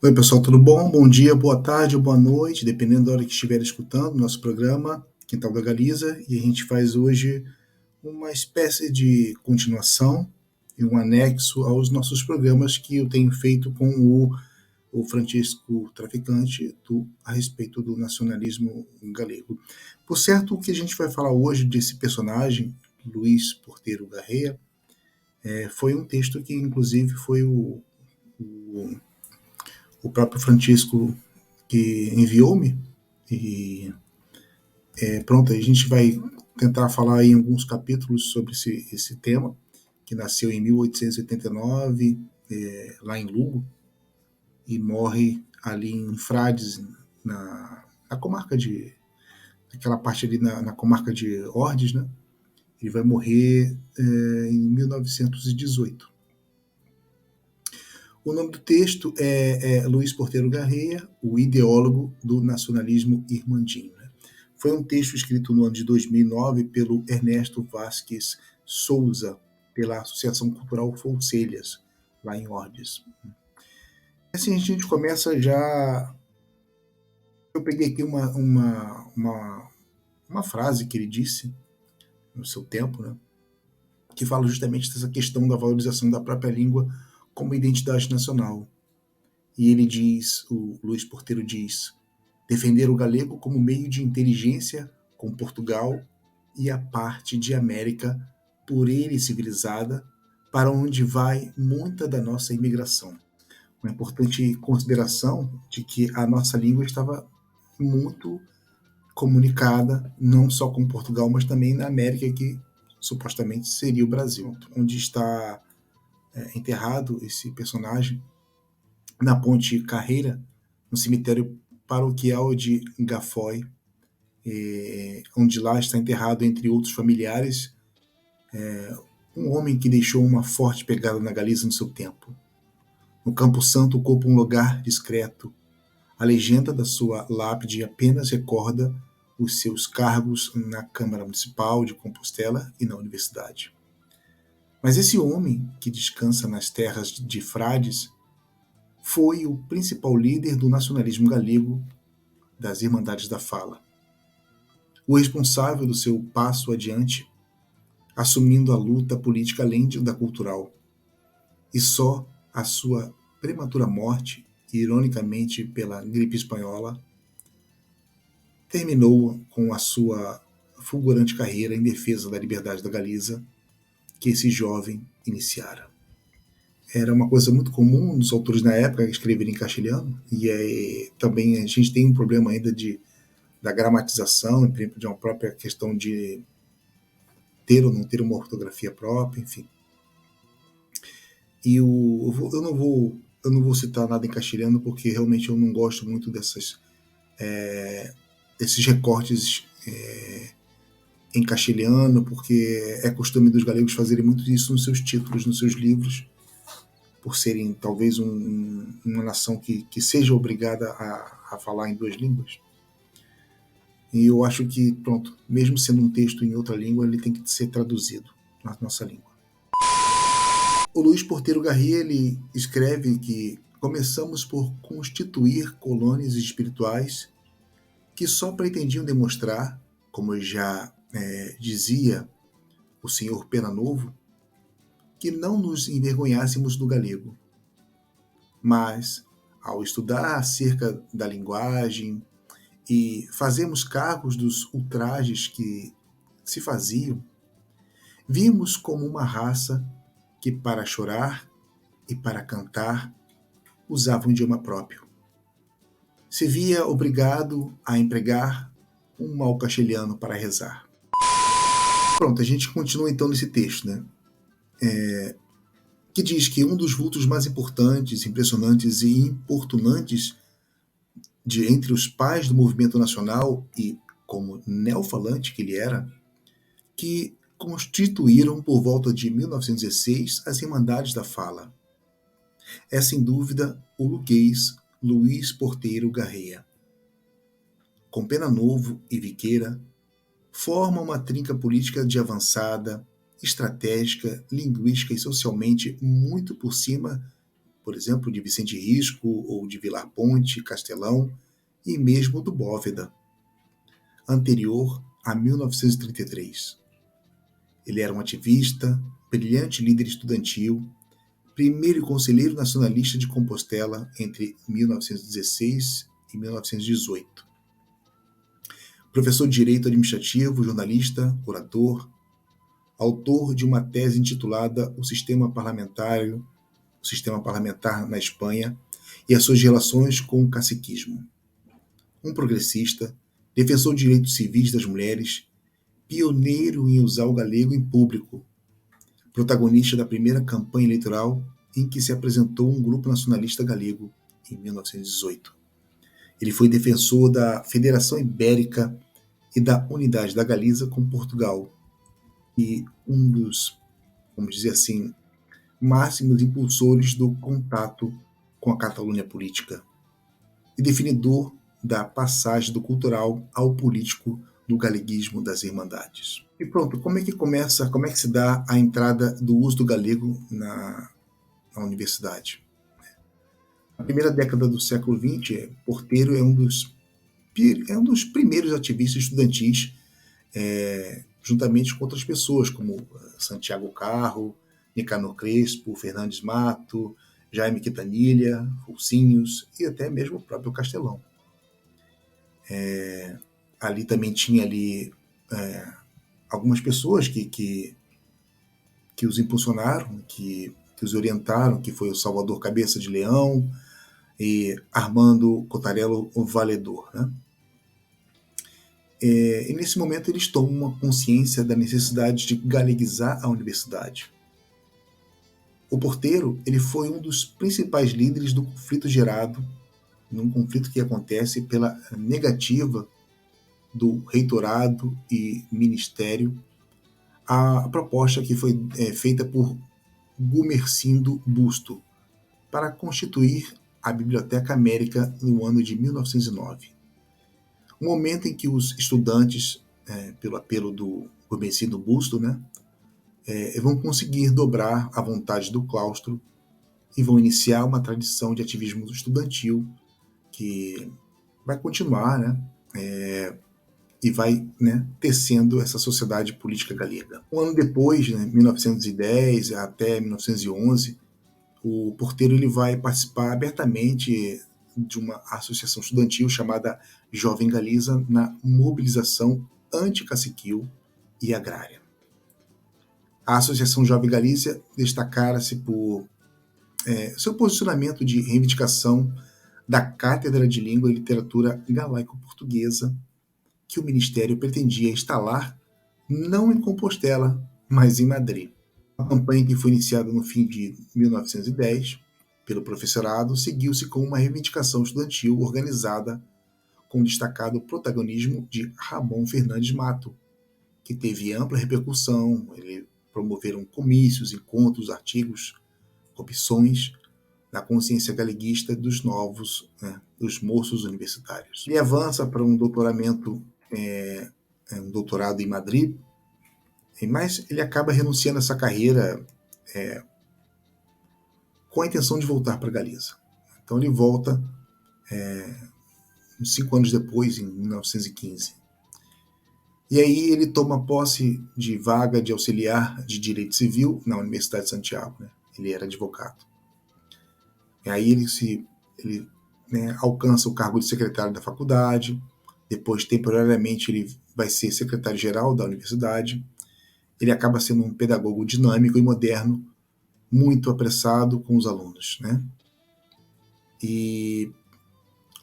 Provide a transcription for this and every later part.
Oi, pessoal, tudo bom? Bom dia, boa tarde ou boa noite, dependendo da hora que estiver escutando o nosso programa Quintal da Galiza. E a gente faz hoje uma espécie de continuação e um anexo aos nossos programas que eu tenho feito com o Francisco Traficante a respeito do nacionalismo galego. Por certo, o que a gente vai falar hoje desse personagem, Luís Porteiro Garreia, foi um texto que, inclusive, foi o o próprio Francisco que enviou-me. E pronto, a gente vai tentar falar em alguns capítulos sobre esse tema, que nasceu em 1889, lá em Lugo, e morre ali em Frades, na comarca de. Aquela parte ali na comarca de Ordes, né? Ele vai morrer em 1918. O nome do texto é Luís Porteiro Garreia, o ideólogo do nacionalismo irmandinho. Né? Foi um texto escrito no ano de 2009 pelo Ernesto Vasques Souza, pela Associação Cultural Folselhas, lá em Ordes. Assim, a gente começa já. Eu peguei aqui uma frase que ele disse no seu tempo, né? Que fala justamente dessa questão da valorização da própria língua como identidade nacional. E ele diz, o Luís Porteiro diz, defender o galego como meio de inteligência com Portugal e a parte de América por ele civilizada, para onde vai muita da nossa imigração. Uma importante consideração de que a nossa língua estava muito comunicada, não só com Portugal, mas também na América, que supostamente seria o Brasil, onde está enterrado esse personagem, na Ponte Carreira, no cemitério paroquial de Gafói, onde lá está enterrado, entre outros familiares, um homem que deixou uma forte pegada na Galiza no seu tempo. No Campo Santo ocupa um lugar discreto. A legenda da sua lápide apenas recorda os seus cargos na Câmara Municipal de Compostela e na Universidade. Mas esse homem, que descansa nas terras de Frades, foi o principal líder do nacionalismo galego das Irmandades da Fala. O responsável do seu passo adiante, assumindo a luta política além da cultural. E só a sua prematura morte, ironicamente pela gripe espanhola, terminou com a sua fulgurante carreira em defesa da liberdade da Galiza, que esse jovem iniciara. Era uma coisa muito comum dos autores na época escreverem em castelhano, e também a gente tem um problema ainda da gramatização, de uma própria questão de ter ou não ter uma ortografia própria, enfim. E eu não vou citar nada em castelhano porque realmente eu não gosto muito desses recortes em castelhano, porque é costume dos galegos fazerem muito isso nos seus títulos, nos seus livros, por serem talvez uma nação que seja obrigada a falar em duas línguas. E eu acho que, pronto, mesmo sendo um texto em outra língua, ele tem que ser traduzido na nossa língua. O Luís Porteiro Garria, ele escreve que começamos por constituir colônias espirituais que só pretendiam demonstrar, como já dizia o senhor Pena Novo, que não nos envergonhássemos do galego. Mas, ao estudar acerca da linguagem e fazermos cargos dos ultrajes que se faziam, vimos como uma raça que, para chorar e para cantar, usava um idioma próprio. Se via obrigado a empregar um mau castelhano para rezar. Pronto, a gente continua então nesse texto, né? Que diz que um dos vultos mais importantes, impressionantes e importunantes entre os pais do movimento nacional e como neofalante que ele era, que constituíram por volta de 1916 as Irmandades da Fala. É sem dúvida o luguês Luís Porteiro Garreia. Com Pena Novo e Viqueira, forma uma trinca política de avançada, estratégica, linguística e socialmente muito por cima por exemplo, de Vicente Risco ou de Vilar Ponte, Castelão e mesmo do Bóveda, anterior a 1933. Ele era um ativista, brilhante líder estudantil, primeiro conselheiro nacionalista de Compostela entre 1916 e 1918. Professor de Direito Administrativo, jornalista, orador, autor de uma tese intitulada O Sistema Parlamentar na Espanha e as suas relações com o caciquismo. Um progressista, defensor de direitos civis das mulheres, pioneiro em usar o galego em público, protagonista da primeira campanha eleitoral em que se apresentou um grupo nacionalista galego em 1918. Ele foi defensor da Federação Ibérica e da unidade da Galiza com Portugal e um dos, vamos dizer assim, máximos impulsores do contato com a Catalunha política e definidor da passagem do cultural ao político do galeguismo das Irmandades. E pronto, como é que se dá a entrada do uso do galego na universidade? Na primeira década do século XX, Porteiro é um dos primeiros ativistas estudantis, juntamente com outras pessoas, como Santiago Carro, Nicanor Crespo, Fernandes Mato, Jaime Quintanilha, Fulcinhos e até mesmo o próprio Castelão. Ali também tinha algumas pessoas que os impulsionaram, que os orientaram, que foi o Salvador Cabeça de Leão e Armando Cotarello Valedor, né? E nesse momento eles tomam uma consciência da necessidade de galeguizar a universidade. O Porteiro ele foi um dos principais líderes do conflito gerado, num conflito que acontece pela negativa do reitorado e ministério a proposta que foi feita por Gumercindo Busto para constituir a Biblioteca América no ano de 1909. Um momento em que os estudantes, pelo apelo do Gumercindo Busto, né, vão conseguir dobrar a vontade do claustro e vão iniciar uma tradição de ativismo estudantil que vai continuar, né, e vai, né, tecendo essa sociedade política galega. Um ano depois, né, 1910 até 1911, o Porteiro ele vai participar abertamente de uma associação estudantil chamada Jovem Galiza na mobilização anticaciquil e agrária. A Associação Jovem Galícia destacara-se por seu posicionamento de reivindicação da Cátedra de Língua e Literatura Galaico-Portuguesa que o Ministério pretendia instalar não em Compostela, mas em Madrid. A campanha que foi iniciada no fim de 1910 pelo professorado seguiu-se com uma reivindicação estudantil organizada com destacado protagonismo de Ramon Fernandes Mato, que teve ampla repercussão. Ele promoveram comícios, encontros, artigos, opções na consciência galeguista dos novos, dos moços universitários. Ele avança para um doutoramento, um doutorado em Madrid, mas ele acaba renunciando a essa carreira com a intenção de voltar para Galiza. Então ele volta 5 anos depois, em 1915. E aí ele toma posse de vaga de auxiliar de Direito Civil na Universidade de Santiago. Né? Ele era advogado. E aí ele alcança o cargo de secretário da faculdade, depois temporariamente ele vai ser secretário-geral da universidade. Ele acaba sendo um pedagogo dinâmico e moderno, muito apressado com os alunos. Né? E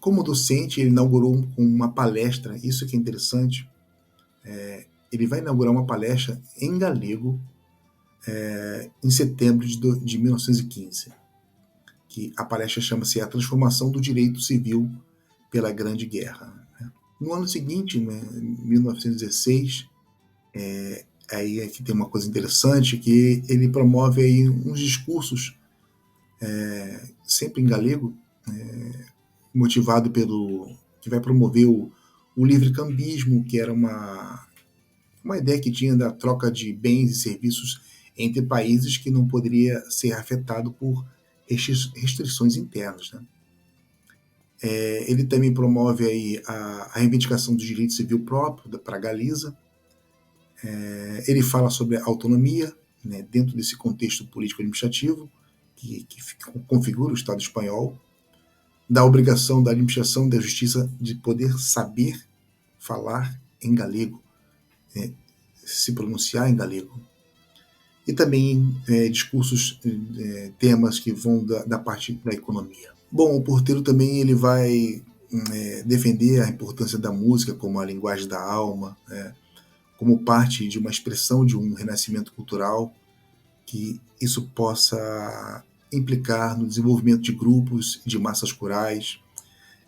como docente, ele inaugurou uma palestra, isso que é interessante, ele vai inaugurar uma palestra em galego em setembro de 1915, que a palestra chama-se A Transformação do Direito Civil pela Grande Guerra. No ano seguinte, né, 1916, aí é que tem uma coisa interessante, que ele promove aí uns discursos, sempre em galego, motivado que vai promover o livre-cambismo, que era uma ideia que tinha da troca de bens e serviços entre países que não poderia ser afetado por restrições internas, né? Ele também promove aí a reivindicação do direito civil próprio para Galiza. Ele fala sobre a autonomia, né, dentro desse contexto político-administrativo que configura o Estado espanhol, da obrigação da administração da justiça de poder saber falar em galego, né, se pronunciar em galego. E também discursos, temas que vão da parte da economia. Bom, o Porteiro também ele vai defender a importância da música como a linguagem da alma, como parte de uma expressão de um renascimento cultural, que isso possa implicar no desenvolvimento de grupos, de massas corais.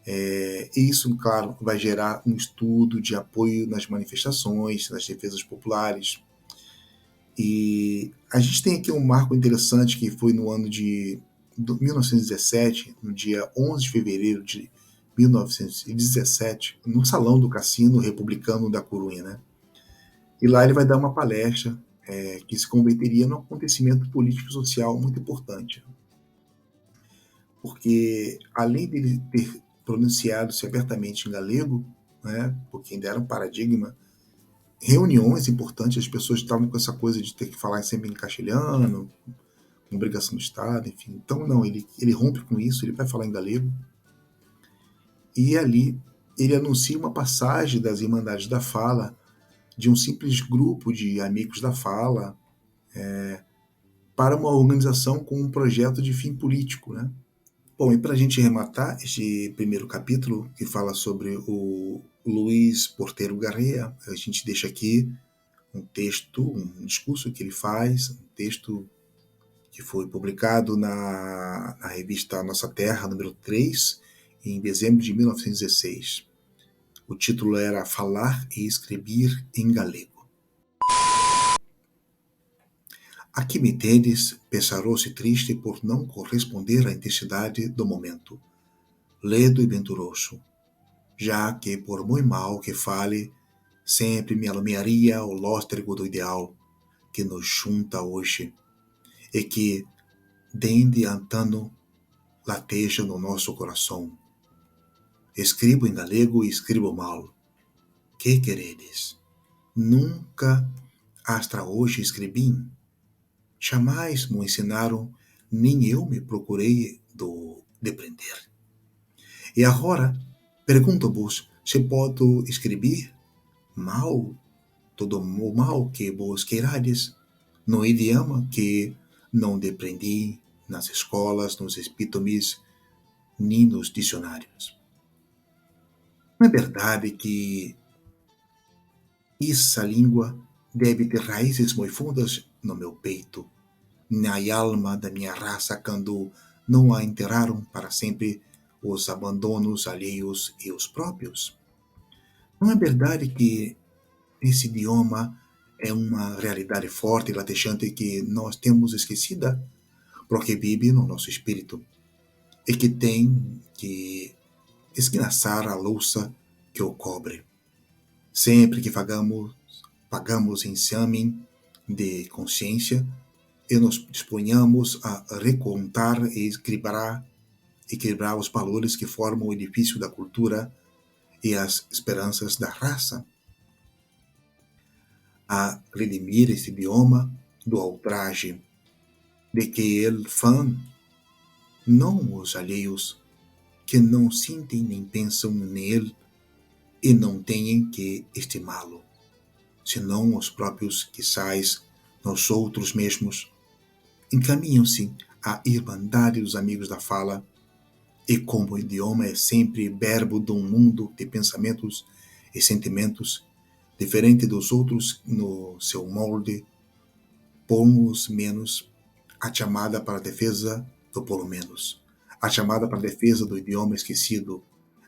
E isso, claro, vai gerar um estudo de apoio nas manifestações, nas defesas populares. E a gente tem aqui um marco interessante que foi no ano de 1917, no dia 11 de fevereiro de 1917, no Salão do Cassino Republicano da Corunha, né? E lá ele vai dar uma palestra que se converteria num acontecimento político e social muito importante. Porque, além dele ter pronunciado-se abertamente em galego, né, porque ainda era um paradigma, reuniões importantes, as pessoas estavam com essa coisa de ter que falar sempre em castelhano, obrigação do Estado, enfim. Então, não, ele rompe com isso, ele vai falar em galego. E ali ele anuncia uma passagem das Irmandades da Fala, de um simples grupo de amigos da Fala, para uma organização com um projeto de fim político, né? Bom, e para a gente rematar este primeiro capítulo, que fala sobre o Luís Porteiro Garrea, a gente deixa aqui um texto, um discurso que ele faz, um texto que foi publicado na revista Nossa Terra, número 3, em dezembro de 1916. O título era Falar e Escrever em Galego. Aqui me tendes, pesaroso e triste por não corresponder à intensidade do momento, ledo e venturoso, já que, por muito mal que fale, sempre me alumiaria o lóstrego do ideal que nos junta hoje e que, desde antano, lateja no nosso coração. Escribo em galego e escribo mal. Que queredes? Nunca hasta hoje escrevi. Jamais me ensinaram, nem eu me procurei depreender. E agora, pergunto-vos se posso escrever mal, todo o mal que vos queirades, no idioma que não deprendi nas escolas, nos epítomes, nem nos dicionários. Não é verdade que essa língua deve ter raízes muito fundas no meu peito, na alma da minha raça, quando não a enterraram para sempre os abandonos alheios e os próprios? Não é verdade que esse idioma é uma realidade forte e latejante que nós temos esquecida, porque vive no nosso espírito e que tem que esguinçar a louça que o cobre? Sempre que pagamos exame de consciência e nos disponhamos a recontar e equilibrar os valores que formam o edifício da cultura e as esperanças da raça, a redimir este idioma do ultraje de que ele fã, não os alheios, que não sentem nem pensam nele e não têm que estimá-lo, senão os próprios, quizás nós outros mesmos, encaminham-se à irmandade dos amigos da fala, e como o idioma é sempre verbo de um mundo de pensamentos e sentimentos, diferente dos outros no seu molde, pomos menos a chamada para a defesa do polo menos. A chamada para a defesa do idioma esquecido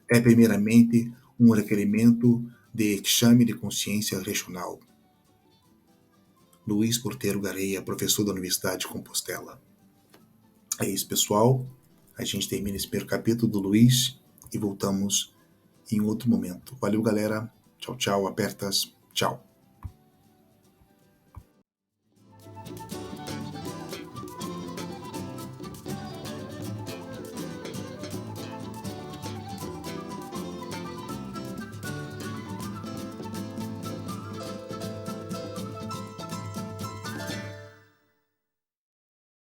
é primeiramente um requerimento de exame de consciência regional. Luís Porteiro Garrea, professor da Universidade de Compostela. É isso, pessoal. A gente termina esse primeiro capítulo do Luís e voltamos em outro momento. Valeu, galera. Tchau, tchau. Apertas. Tchau.